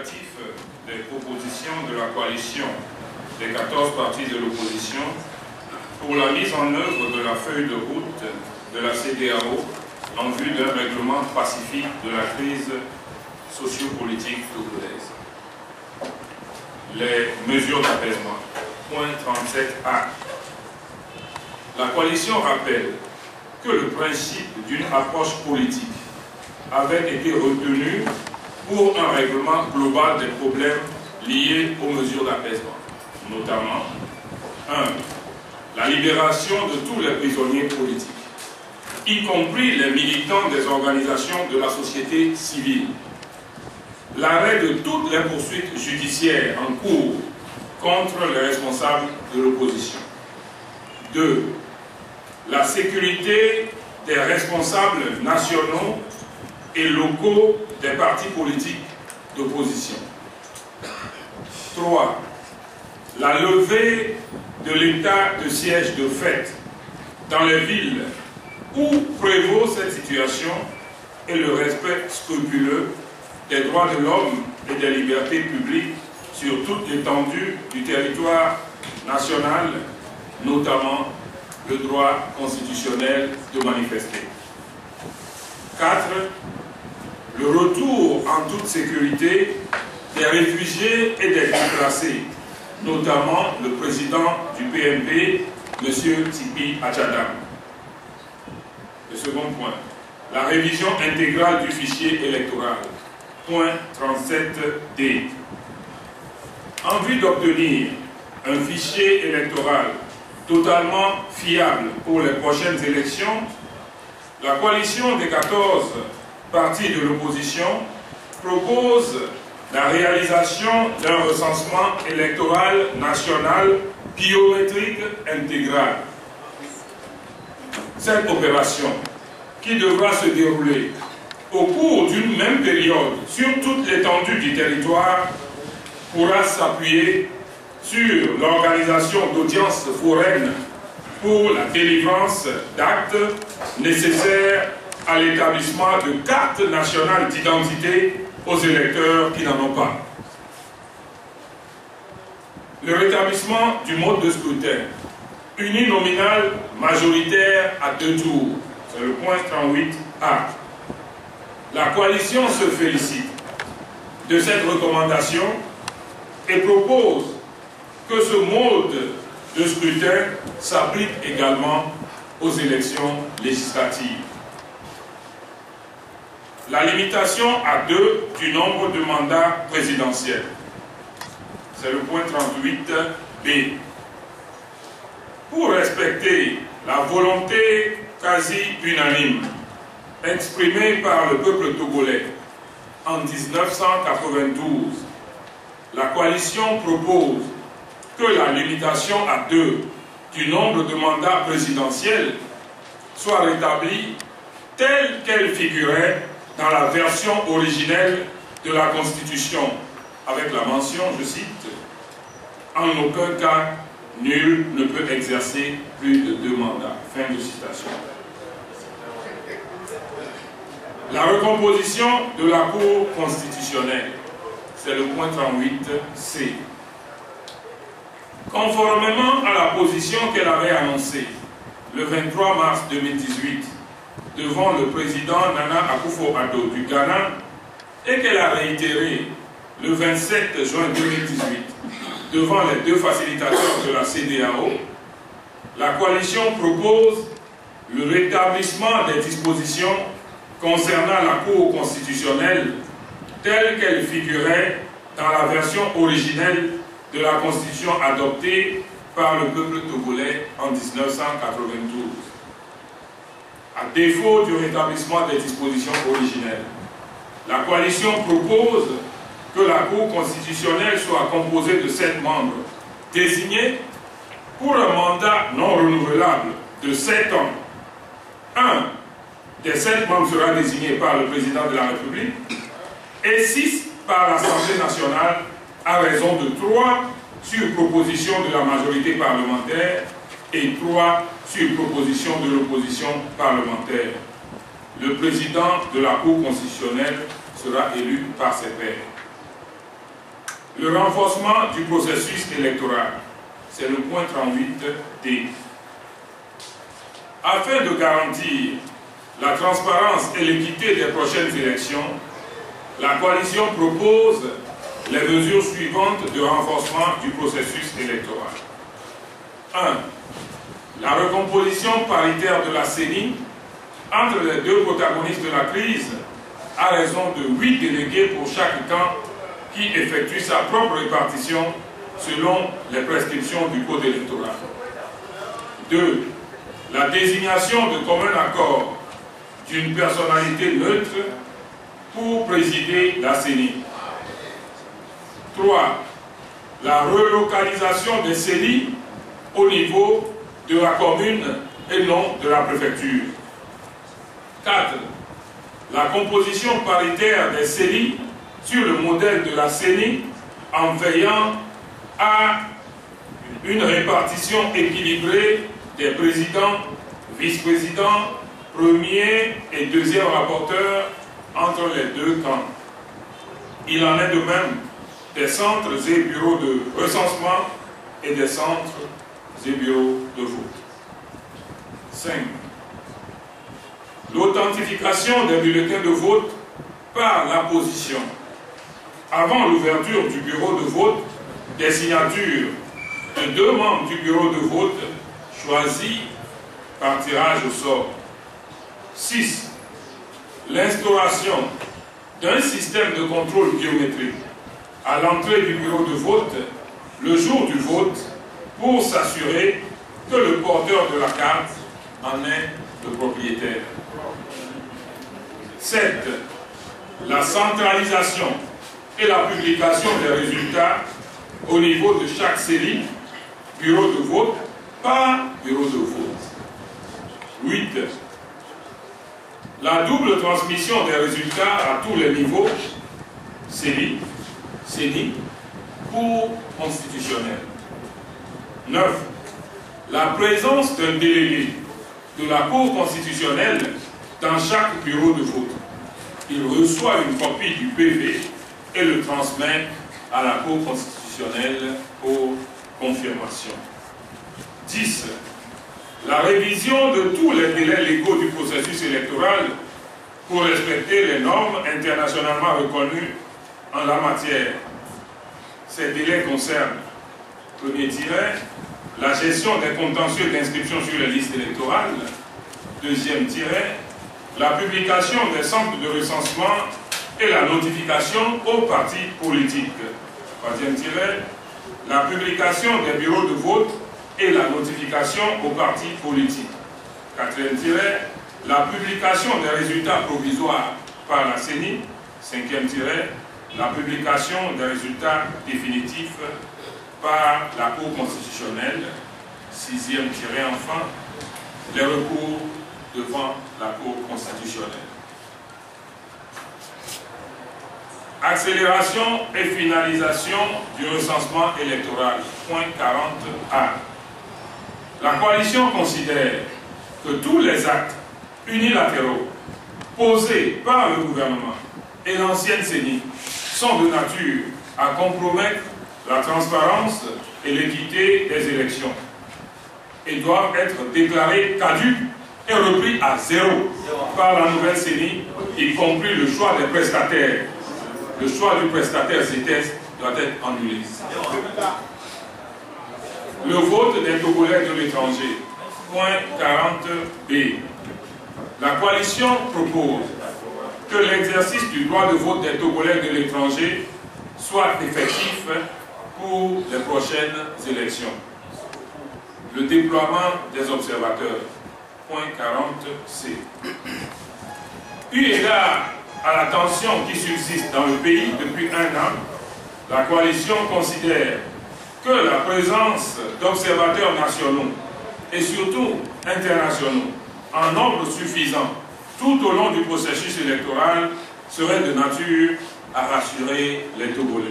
justificatif des propositions de la coalition des 14 partis de l'opposition pour la mise en œuvre de la feuille de route de la CEDEAO en vue d'un règlement pacifique de la crise sociopolitique togolaise. Les mesures d'apaisement. Point 37A. La coalition rappelle que le principe d'une approche politique avait été retenu pour un règlement global des problèmes liés aux mesures d'apaisement, notamment 1. La libération de tous les prisonniers politiques, y compris les militants des organisations de la société civile, l'arrêt de toutes les poursuites judiciaires en cours contre les responsables de l'opposition. 2. La sécurité des responsables nationaux et locaux des partis politiques d'opposition. 3. La levée de l'état de siège de fait dans les villes où prévaut cette situation et le respect scrupuleux des droits de l'homme et des libertés publiques sur toute l'étendue du territoire national, notamment le droit constitutionnel de manifester. 4. Le retour en toute sécurité des réfugiés et des déplacés, notamment le président du PMP, M. Tipi Achadam. Le second point, la révision intégrale du fichier électoral. Point 37D. En vue d'obtenir un fichier électoral totalement fiable pour les prochaines élections, la coalition des 14 partis de l'opposition propose la réalisation d'un recensement électoral national biométrique intégral. Cette opération, qui devra se dérouler au cours d'une même période sur toute l'étendue du territoire, pourra s'appuyer sur l'organisation d'audiences foraines pour la délivrance d'actes nécessaires à l'établissement de cartes nationales d'identité aux électeurs qui n'en ont pas. Le rétablissement du mode de scrutin uninominal majoritaire à 2 tours, c'est le point 38A. La coalition se félicite de cette recommandation et propose que ce mode de scrutin s'applique également aux élections législatives. La limitation à 2 du nombre de mandats présidentiels, c'est le point 38B. Pour respecter la volonté quasi unanime exprimée par le peuple togolais en 1992, la coalition propose que la limitation à 2 du nombre de mandats présidentiels soit rétablie telle qu'elle figurait dans la version originelle de la Constitution, avec la mention, je cite, « En aucun cas, nul ne peut exercer plus de 2 mandats. » Fin de citation. La recomposition de la Cour constitutionnelle, c'est le point 38C. Conformément à la position qu'elle avait annoncée le 23 mars 2018 devant le président Nana Akufo-Addo du Ghana et qu'elle a réitéré le 27 juin 2018 devant les 2 facilitateurs de la CEDEAO, la coalition propose le rétablissement des dispositions concernant la Cour constitutionnelle telle qu'elle figurait dans la version originelle de la Constitution adoptée par le peuple togolais en 1992. À défaut du rétablissement des dispositions originelles, la coalition propose que la Cour constitutionnelle soit composée de 7 membres désignés pour un mandat non renouvelable de 7 ans. Un des 7 membres sera désigné par le président de la République et 6 par l'Assemblée nationale à raison de 3 sur proposition de la majorité parlementaire et 3 sur proposition de l'opposition parlementaire. Le président de la Cour constitutionnelle sera élu par ses pairs. le renforcement du processus électoral. C'est le point 38D. Afin de garantir la transparence et l'équité des prochaines élections, la coalition propose les mesures suivantes de renforcement du processus électoral. 1. La recomposition paritaire de la CENI entre les deux protagonistes de la crise à raison de 8 délégués pour chaque camp qui effectue sa propre répartition selon les prescriptions du Code électoral. 2. La désignation de commun accord d'une personnalité neutre pour présider la CENI. 3. La relocalisation des CENI au niveau de la commune et non de la préfecture. 4. La composition paritaire des CENI sur le modèle de la CENI en veillant à une répartition équilibrée des présidents, vice-présidents, premier et deuxième rapporteurs entre les deux camps. Il en est de même des centres et bureaux de recensement et des centres et bureaux de vote. 5. L'authentification des bulletins de vote par l'apposition avant l'ouverture du bureau de vote des signatures de 2 membres du bureau de vote choisis par tirage au sort. 6. L'instauration d'un système de contrôle biométrique à l'entrée du bureau de vote le jour du vote pour s'assurer que le porteur de la carte en est le propriétaire. 7. La centralisation et la publication des résultats au niveau de chaque CENI, bureau de vote par bureau de vote. 8. La double transmission des résultats à tous les niveaux, CENI, cour constitutionnelle. 9. La présence d'un délégué de la Cour constitutionnelle dans chaque bureau de vote. Il reçoit une copie du PV et le transmet à la Cour constitutionnelle pour confirmation. 10. La révision de tous les délais légaux du processus électoral pour respecter les normes internationalement reconnues en la matière. Ces délais concernent, premier tiret, la gestion des contentieux d'inscription sur les listes électorales. Deuxième tiret, la publication des centres de recensement et la notification aux partis politiques. Troisième tiret, la publication des bureaux de vote et la notification aux partis politiques. Quatrième tiret, la publication des résultats provisoires par la CENI. Cinquième tiret, la publication des résultats définitifs par la Cour constitutionnelle. Sixième tiret, enfin, les recours devant la Cour constitutionnelle. Accélération et finalisation du recensement électoral. Point 40A. La coalition considère que tous les actes unilatéraux posés par le gouvernement et l'ancienne CENI sont de nature à compromettre la transparence et l'équité des élections et doivent être déclarés caducs et repris à zéro par la nouvelle CENI, y compris le choix des prestataires. Le choix du prestataire CETES doit être annulé. Le vote des Togolais de l'étranger. Point 40B. La coalition propose que l'exercice du droit de vote des Togolais de l'étranger soit effectif pour les prochaines élections. Le déploiement des observateurs. Point 40C. Eu égard à la tension qui subsiste dans le pays depuis 1 an, la coalition considère que la présence d'observateurs nationaux et surtout internationaux en nombre suffisant tout au long du processus électoral serait de nature à rassurer les Togolais.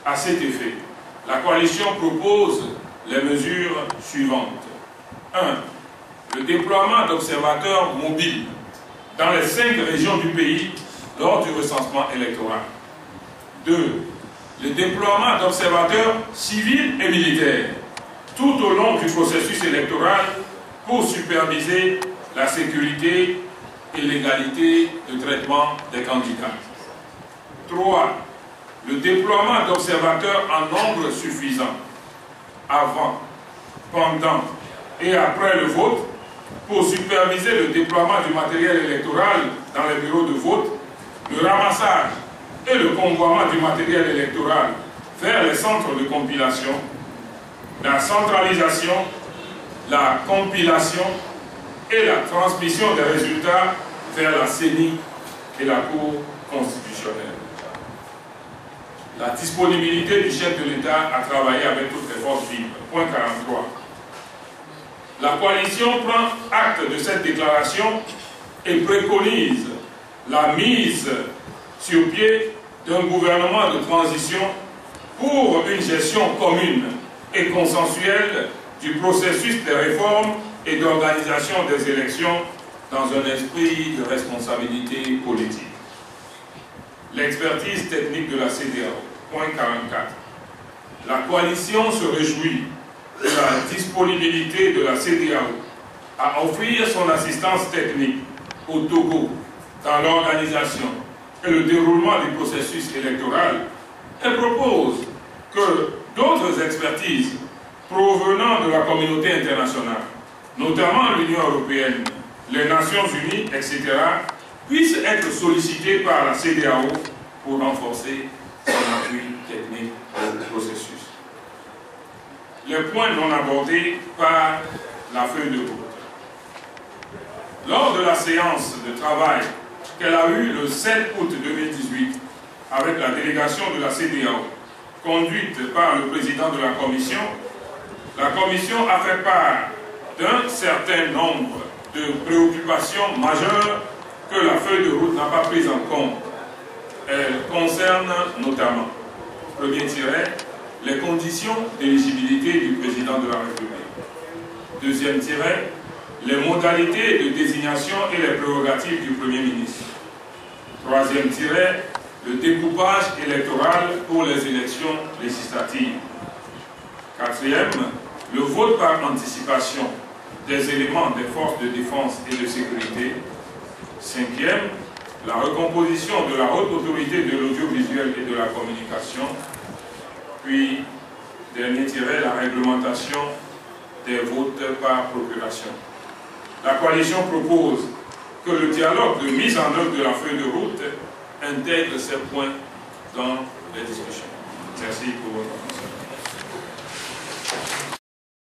À cet effet, la coalition propose les mesures suivantes. 1. Le déploiement d'observateurs mobiles dans les 5 régions du pays lors du recensement électoral. 2. le déploiement d'observateurs civils et militaires tout au long du processus électoral pour superviser la sécurité et l'égalité de traitement des candidats. 3. Le déploiement d'observateurs en nombre suffisant avant, pendant et après le vote pour superviser le déploiement du matériel électoral dans les bureaux de vote, le ramassage et le convoiement du matériel électoral vers les centres de compilation, la centralisation, la compilation et la transmission des résultats vers la CENI et la Cour constitutionnelle. La disponibilité du chef de l'État à travailler avec toutes les forces vives. Point 43. La coalition prend acte de cette déclaration et préconise la mise sur pied d'un gouvernement de transition pour une gestion commune et consensuelle du processus des réformes et d'organisation des élections dans un esprit de responsabilité politique. L'expertise technique de la CEDEAO. Point 44. La coalition se réjouit de la disponibilité de la CEDEAO à offrir son assistance technique au Togo dans l'organisation et le déroulement du processus électoral et propose que d'autres expertises provenant de la communauté internationale, notamment l'Union européenne, les Nations unies, etc., puissent être sollicitées par la CEDEAO pour renforcer son appui technique au processus. Les points non abordés par la feuille de route. Lors de la séance de travail qu'elle a eue le 7 août 2018 avec la délégation de la CEDEAO, conduite par le président de la commission a fait part d'un certain nombre de préoccupations majeures que la feuille de route n'a pas prises en compte. Elle concerne notamment, premier tiret, les conditions d'éligibilité du président de la République. Deuxième tiret, les modalités de désignation et les prérogatives du Premier ministre. Troisième tiret, le découpage électoral pour les élections législatives. Quatrième, le vote par anticipation des éléments des forces de défense et de sécurité. Cinquième, la recomposition de la haute autorité de l'audiovisuel et de la communication. Puis, dernier tiret, la réglementation des votes par procuration. La coalition propose que le dialogue de mise en œuvre de la feuille de route intègre ces points dans les discussions. Merci pour votre attention.